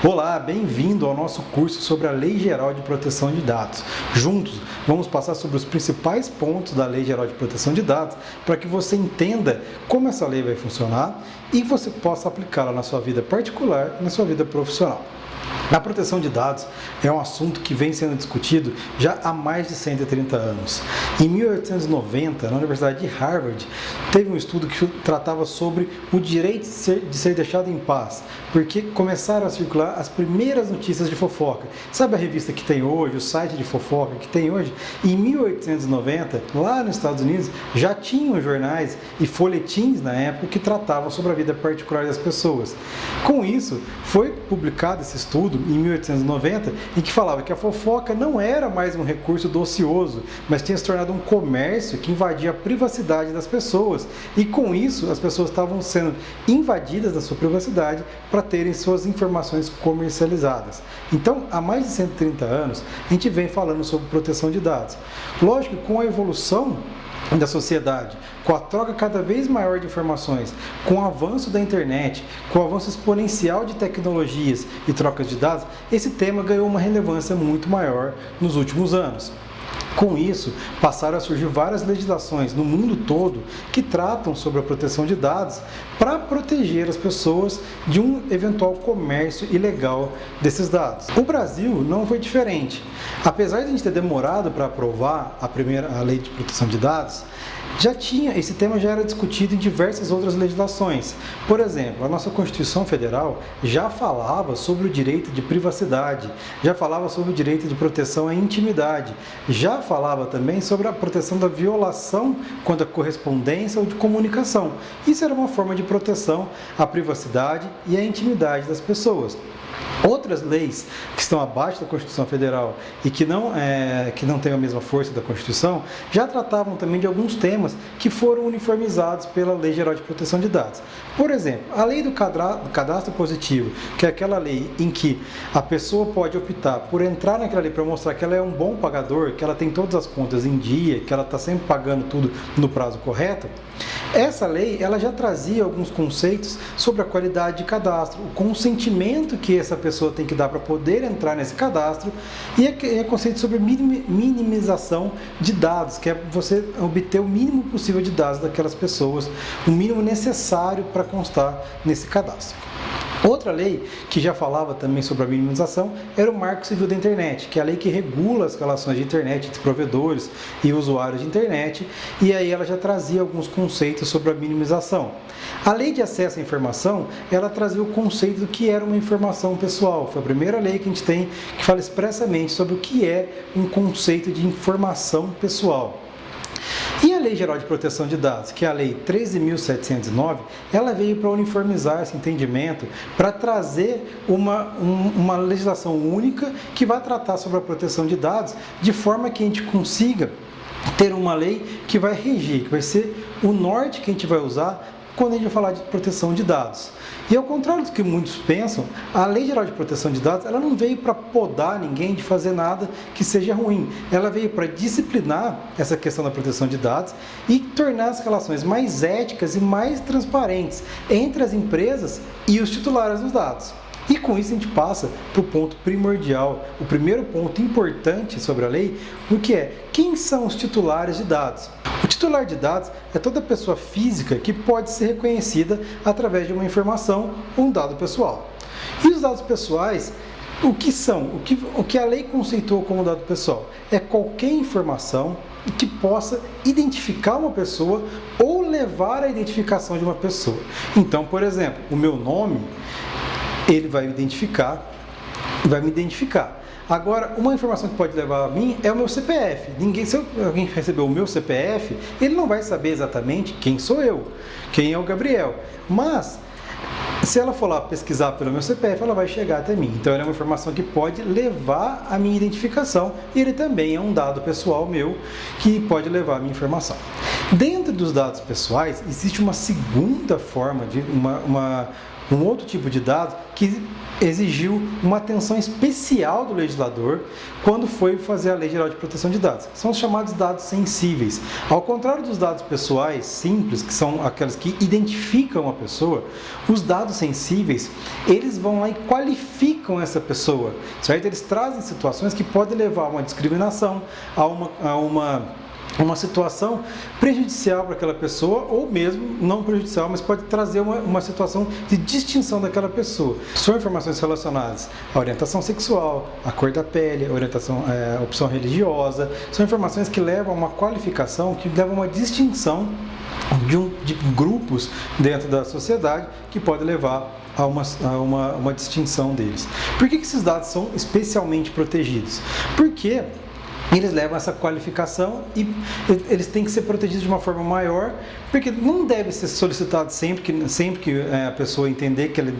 Olá, bem-vindo ao nosso curso sobre a Lei Geral de Proteção de Dados. Juntos, vamos passar sobre os principais pontos da Lei Geral de Proteção de Dados para que você entenda como essa lei vai funcionar e você possa aplicá-la na sua vida particular e na sua vida profissional. A proteção de dados é um assunto que vem sendo discutido já há mais de 130 anos. Em 1890, na Universidade de Harvard, teve um estudo que tratava sobre o direito de ser deixado em paz, porque começaram a circular as primeiras notícias de fofoca. Sabe a revista que tem hoje, o site de fofoca que tem hoje? Em 1890, lá nos Estados Unidos, já tinham jornais e folhetins na época que tratavam sobre a vida particular das pessoas. Com isso, foi publicado esse estudo em 1890, em que falava que a fofoca não era mais um recurso do ocioso, mas tinha se tornado um comércio que invadia a privacidade das pessoas. E com isso, as pessoas estavam sendo invadidas da sua privacidade para terem suas informações comercializadas. Então, há mais de 130 anos, a gente vem falando sobre proteção de dados. Lógico que com a evolução da sociedade, com a troca cada vez maior de informações, com o avanço da internet, com o avanço exponencial de tecnologias e trocas de dados, esse tema ganhou uma relevância muito maior nos últimos anos. Com isso, passaram a surgir várias legislações no mundo todo que tratam sobre a proteção de dados para proteger as pessoas de um eventual comércio ilegal desses dados. O Brasil não foi diferente. Apesar de a gente ter demorado para aprovar a lei de proteção de dados, esse tema já era discutido em diversas outras legislações. Por exemplo, a nossa Constituição Federal já falava sobre o direito de privacidade, já falava sobre o direito de proteção à intimidade, já falava também sobre a proteção da violação quanto à correspondência ou de comunicação. Isso era uma forma de proteção à privacidade e à intimidade das pessoas. Outras leis que estão abaixo da Constituição Federal e que não têm a mesma força da Constituição, já tratavam também de alguns temas que foram uniformizados pela Lei Geral de Proteção de Dados. Por exemplo, a lei do cadastro positivo, que é aquela lei em que a pessoa pode optar por entrar naquela lei para mostrar que ela é um bom pagador, que ela tem todas as contas em dia, que ela está sempre pagando tudo no prazo correto. Essa lei ela já trazia alguns conceitos sobre a qualidade de cadastro, o consentimento que essa pessoa tem que dar para poder entrar nesse cadastro e conceito sobre minimização de dados, que é você obter o mínimo possível de dados daquelas pessoas, o mínimo necessário para constar nesse cadastro. Outra lei que já falava também sobre a minimização era o Marco Civil da Internet, que é a lei que regula as relações de internet entre provedores e usuários de internet, e aí ela já trazia alguns conceitos sobre a minimização. A Lei de Acesso à Informação, ela trazia o conceito do que era uma informação pessoal. Foi a primeira lei que a gente tem que fala expressamente sobre o que é um conceito de informação pessoal. E a Lei Geral de Proteção de Dados, que é a Lei 13.709, ela veio para uniformizar esse entendimento, para trazer uma legislação única que vai tratar sobre a proteção de dados, de forma que a gente consiga ter uma lei que vai regir, que vai ser o norte que a gente vai usar quando a gente vai falar de proteção de dados. E ao contrário do que muitos pensam, a Lei Geral de Proteção de Dados ela não veio para podar ninguém de fazer nada que seja ruim. Ela veio para disciplinar essa questão da proteção de dados e tornar as relações mais éticas e mais transparentes entre as empresas e os titulares dos dados. E com isso a gente passa para o ponto primordial, o primeiro ponto importante sobre a lei, o que é quem são os titulares de dados. O titular de dados é toda pessoa física que pode ser reconhecida através de uma informação ou um dado pessoal. E os dados pessoais, o que são? O que a lei conceituou como dado pessoal? É qualquer informação que possa identificar uma pessoa ou levar à identificação de uma pessoa. Então, por exemplo, o meu nome, ele vai me identificar. Agora, uma informação que pode levar a mim é o meu CPF. Se alguém receber o meu CPF, ele não vai saber exatamente quem sou eu, quem é o Gabriel. Mas, se ela for lá pesquisar pelo meu CPF, ela vai chegar até mim. Então, ela é uma informação que pode levar a minha identificação e ele também é um dado pessoal meu que pode levar a minha informação. Dentro dos dados pessoais, existe uma segunda forma de um outro tipo de dado que exigiu uma atenção especial do legislador quando foi fazer a Lei Geral de Proteção de Dados. São os chamados dados sensíveis. Ao contrário dos dados pessoais simples, que são aqueles que identificam a pessoa, os dados sensíveis, eles vão lá e qualificam essa pessoa, certo? Eles trazem situações que podem levar a uma discriminação, a uma situação prejudicial para aquela pessoa, ou mesmo não prejudicial, mas pode trazer uma situação de distinção daquela pessoa. São informações relacionadas à orientação sexual, à cor da pele, à opção religiosa. São informações que levam a uma qualificação, que levam a uma distinção de grupos dentro da sociedade, que pode levar a uma distinção deles. Por que esses dados são especialmente protegidos? Porque eles levam essa qualificação e eles têm que ser protegidos de uma forma maior, porque não deve ser solicitado sempre que a pessoa entender que ele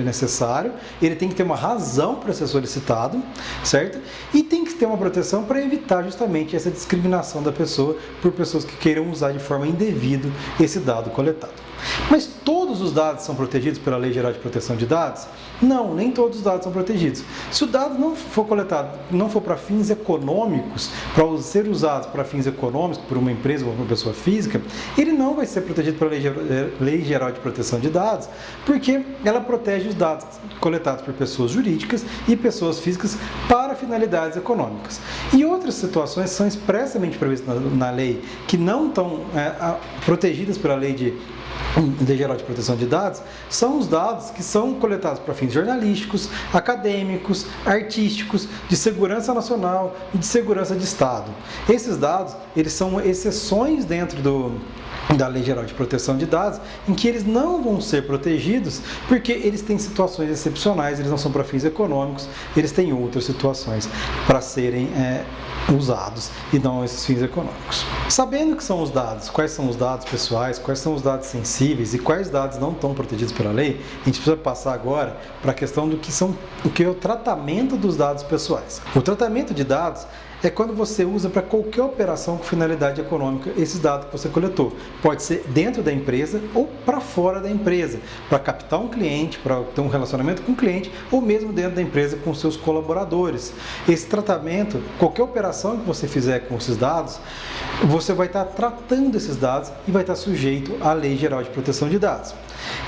é necessário, ele tem que ter uma razão para ser solicitado, certo? E tem que ter uma proteção para evitar justamente essa discriminação da pessoa por pessoas que queiram usar de forma indevida esse dado coletado. Mas todos os dados são protegidos pela Lei Geral de Proteção de Dados? Não, nem todos os dados são protegidos. Se o dado não for coletado, não for para fins econômicos, para ser usado para fins econômicos por uma empresa ou por uma pessoa física, ele não vai ser protegido pela Lei Geral de Proteção de Dados, porque ela protege os dados coletados por pessoas jurídicas e pessoas físicas para finalidades econômicas. E outras situações são expressamente previstas na lei, que não estão protegidas pela Lei Geral de Proteção de Dados, são os dados que são coletados para fins jornalísticos, acadêmicos, artísticos, de segurança nacional e de segurança de Estado. Esses dados, eles são exceções dentro da Lei Geral de Proteção de Dados, em que eles não vão ser protegidos porque eles têm situações excepcionais, eles não são para fins econômicos, eles têm outras situações para serem usados e não esses fins econômicos. Sabendo que são os dados, quais são os dados pessoais, quais são os dados sensíveis e quais dados não estão protegidos pela lei, a gente precisa passar agora para a questão do que é o tratamento dos dados pessoais. O tratamento de dados é quando você usa para qualquer operação com finalidade econômica esses dados que você coletou. Pode ser dentro da empresa ou para fora da empresa, para captar um cliente, para ter um relacionamento com o cliente, ou mesmo dentro da empresa com seus colaboradores. Esse tratamento, qualquer operação que você fizer com esses dados, você vai estar tratando esses dados e vai estar sujeito à Lei Geral de Proteção de Dados.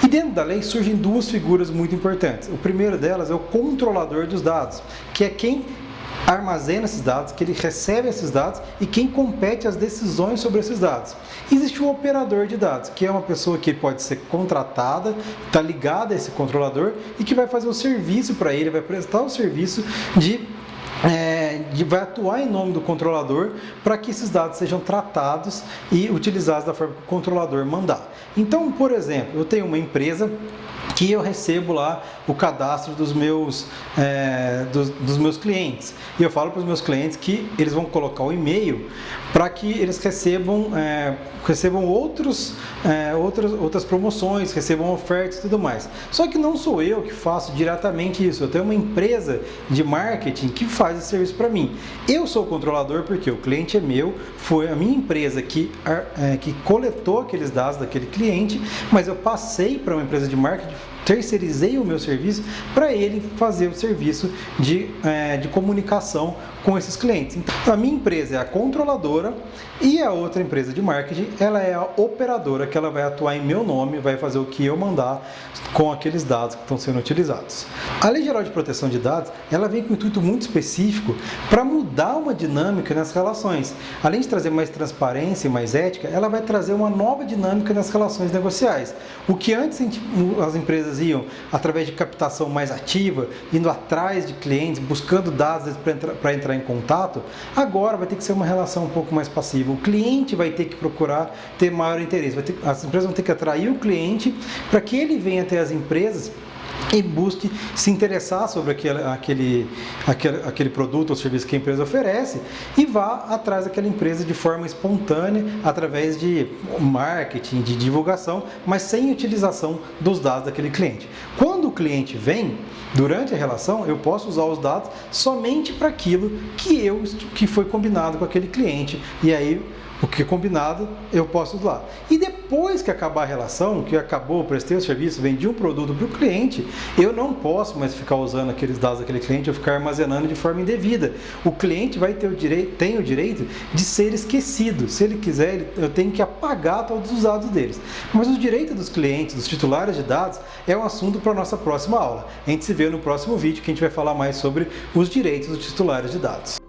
E dentro da lei surgem duas figuras muito importantes. O primeiro delas é o controlador dos dados, que é quem armazena esses dados, que ele recebe esses dados e quem compete as decisões sobre esses dados. Existe um operador de dados, que é uma pessoa que pode ser contratada, está ligada a esse controlador e que vai fazer o serviço para ele, vai prestar o serviço vai atuar em nome do controlador para que esses dados sejam tratados e utilizados da forma que o controlador mandar. Então, por exemplo, eu tenho uma empresa que eu recebo lá o cadastro dos meus clientes. E eu falo para os meus clientes que eles vão colocar o e-mail para que eles recebam outras promoções, recebam ofertas e tudo mais. Só que não sou eu que faço diretamente isso. Eu tenho uma empresa de marketing que faz esse serviço para mim. Eu sou o controlador porque o cliente é meu, foi a minha empresa que coletou aqueles dados daquele cliente, mas eu passei para uma empresa de marketing, terceirizei o meu serviço para ele fazer o serviço de comunicação com esses clientes. Então, a minha empresa é a controladora e a outra empresa de marketing, ela é a operadora, que ela vai atuar em meu nome, vai fazer o que eu mandar com aqueles dados que estão sendo utilizados. A Lei Geral de Proteção de Dados, ela vem com um intuito muito específico para mudar uma dinâmica nas relações. Além de trazer mais transparência e mais ética, ela vai trazer uma nova dinâmica nas relações negociais. O que antes as empresas iam através de captação mais ativa, indo atrás de clientes, buscando dados para entrar em contato, agora vai ter que ser uma relação um pouco mais passiva. O cliente vai ter que procurar ter maior interesse. As empresas vão ter que atrair o cliente para que ele venha até as empresas e busque se interessar sobre aquele produto ou serviço que a empresa oferece e vá atrás daquela empresa de forma espontânea, através de marketing, de divulgação, mas sem utilização dos dados daquele cliente. Quando o cliente vem, durante a relação, eu posso usar os dados somente para aquilo que foi combinado com aquele cliente. E aí O que é combinado, eu posso usar. E depois que acabar a relação, que acabou, prestei o serviço, vendi um produto para o cliente, eu não posso mais ficar usando aqueles dados daquele cliente ou ficar armazenando de forma indevida. O cliente tem o direito de ser esquecido. Se ele quiser, eu tenho que apagar todos os dados deles. Mas os direitos dos clientes, dos titulares de dados, é um assunto para a nossa próxima aula. A gente se vê no próximo vídeo, que a gente vai falar mais sobre os direitos dos titulares de dados.